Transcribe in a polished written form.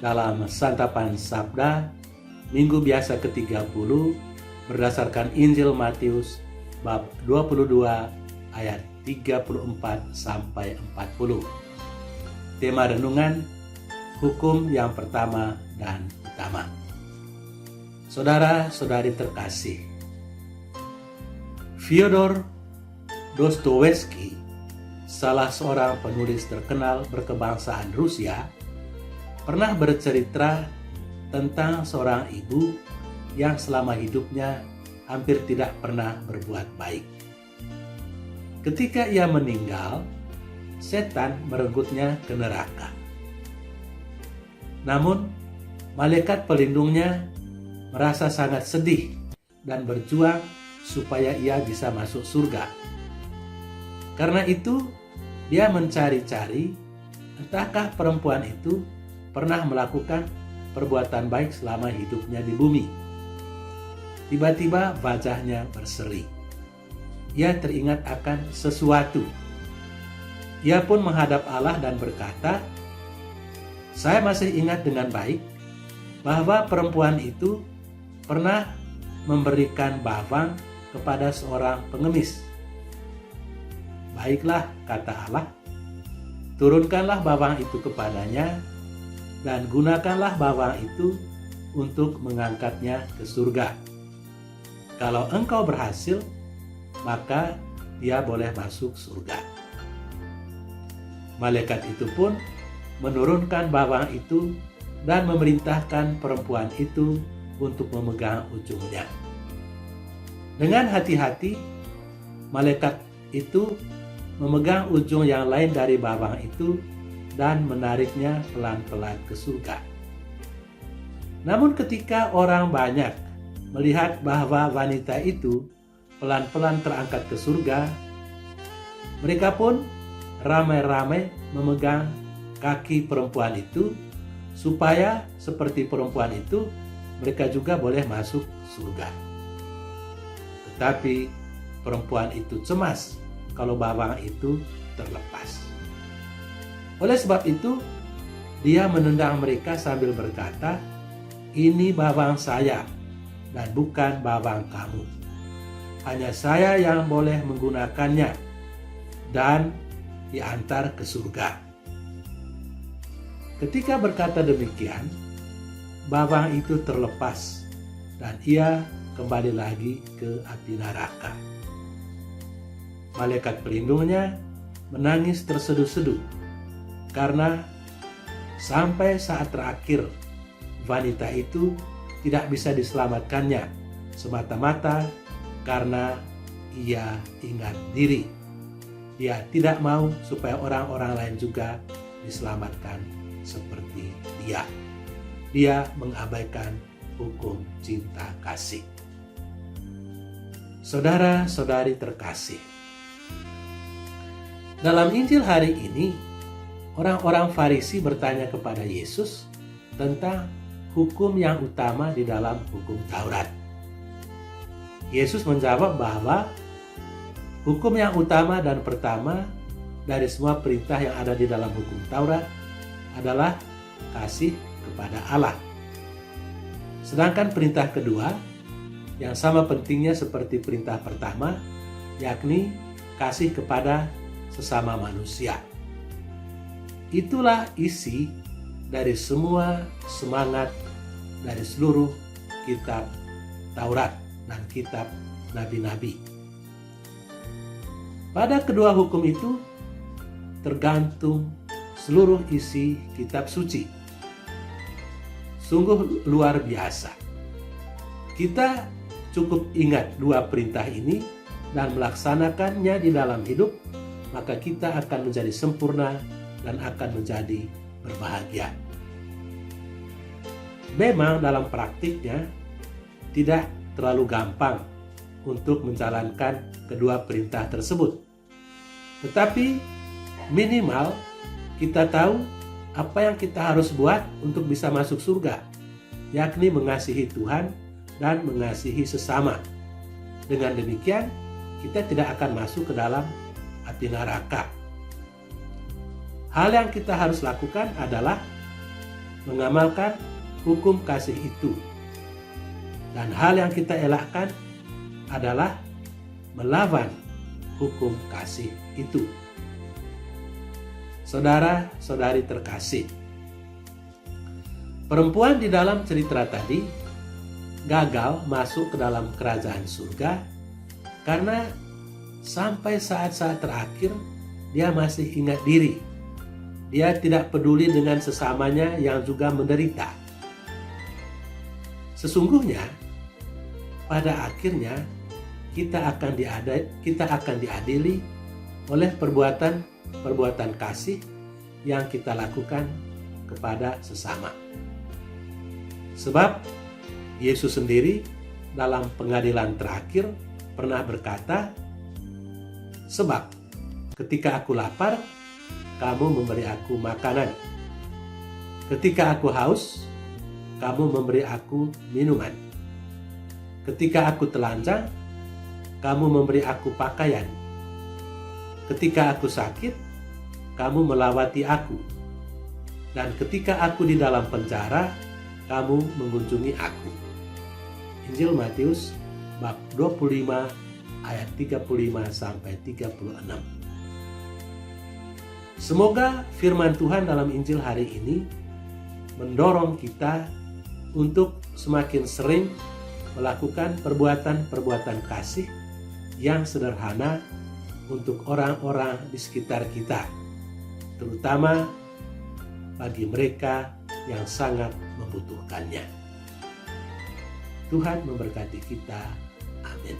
dalam Santapan Sabda Minggu Biasa ke-30 berdasarkan Injil Matius bab 22 ayat 34 sampai 40. Tema renungan, hukum yang pertama dan utama. Saudara-saudari terkasih, Fyodor Dostoyevsky, salah seorang penulis terkenal berkebangsaan Rusia, pernah bercerita tentang seorang ibu yang selama hidupnya hampir tidak pernah berbuat baik. Ketika ia meninggal, setan merenggutnya ke neraka. Namun, malaikat pelindungnya merasa sangat sedih dan berjuang supaya ia bisa masuk surga. Karena itu, dia mencari-cari entahkah perempuan itu pernah melakukan perbuatan baik selama hidupnya di bumi. Tiba-tiba wajahnya berseri. Ia teringat akan sesuatu. Ia pun menghadap Allah dan berkata, "Saya masih ingat dengan baik bahwa perempuan itu pernah memberikan bawang kepada seorang pengemis. Baiklah," kata Allah, "turunkanlah bawang itu kepadanya dan gunakanlah bawang itu untuk mengangkatnya ke surga. Kalau engkau berhasil, maka dia boleh masuk surga." Malaikat itu pun menurunkan bawang itu dan memerintahkan perempuan itu untuk memegang ujungnya. Dengan hati-hati, malaikat itu memegang ujung yang lain dari bawang itu dan menariknya pelan-pelan ke surga. Namun ketika orang banyak melihat bahwa wanita itu pelan-pelan terangkat ke surga, mereka pun ramai-ramai memegang kaki perempuan itu supaya seperti perempuan itu mereka juga boleh masuk surga. Tetapi perempuan itu cemas kalau bawang itu terlepas. Oleh sebab itu, dia menendang mereka sambil berkata, "Ini bawang saya dan bukan bawang kamu. Hanya saya yang boleh menggunakannya dan diantar ke surga." Ketika berkata demikian, bawang itu terlepas dan ia kembali lagi ke api neraka. Malaikat pelindungnya menangis terseduh-seduh karena sampai saat terakhir wanita itu tidak bisa diselamatkannya semata-mata karena ia ingat diri. Dia tidak mau supaya orang-orang lain juga diselamatkan seperti dia. Dia mengabaikan hukum cinta kasih. Saudara-saudari terkasih, dalam Injil hari ini, orang-orang Farisi bertanya kepada Yesus tentang hukum yang utama di dalam hukum Taurat. Yesus menjawab bahwa hukum yang utama dan pertama dari semua perintah yang ada di dalam hukum Taurat adalah kasih kepada Allah. Sedangkan perintah kedua yang sama pentingnya seperti perintah pertama, yakni kasih kepada sesama manusia. Itulah isi dari semua semangat dari seluruh kitab Taurat dan kitab nabi-nabi. Pada kedua hukum itu tergantung seluruh isi kitab suci. Sungguh luar biasa. Kita cukup ingat dua perintah ini dan melaksanakannya di dalam hidup, maka kita akan menjadi sempurna dan akan menjadi berbahagia. Memang dalam praktiknya tidak terlalu gampang untuk menjalankan kedua perintah tersebut. Tetapi minimal kita tahu apa yang kita harus buat untuk bisa masuk surga, yakni mengasihi Tuhan dan mengasihi sesama. Dengan demikian, kita tidak akan masuk ke dalam api neraka. Hal yang kita harus lakukan adalah mengamalkan hukum kasih itu. Dan hal yang kita elakkan adalah melawan hukum kasih itu. Saudara-saudari terkasih, perempuan di dalam cerita tadi gagal masuk ke dalam kerajaan surga karena sampai saat-saat terakhir dia masih ingat diri. Dia tidak peduli dengan sesamanya yang juga menderita. Sesungguhnya pada akhirnya kita akan diadili oleh perbuatan kasih yang kita lakukan kepada sesama. Sebab Yesus sendiri dalam pengadilan terakhir pernah berkata, "Sebab ketika aku lapar, kamu memberi aku makanan. Ketika aku haus, kamu memberi aku minuman. Ketika aku telanjang, kamu memberi aku pakaian. Ketika aku sakit, kamu melawati aku. Dan ketika aku di dalam penjara, kamu mengunjungi aku." Injil Matius bab 25 ayat 35 sampai 36. Semoga firman Tuhan dalam Injil hari ini mendorong kita untuk semakin sering melakukan perbuatan-perbuatan kasih yang sederhana untuk orang-orang di sekitar kita, terutama bagi mereka yang sangat membutuhkannya. Tuhan memberkati kita. Amin.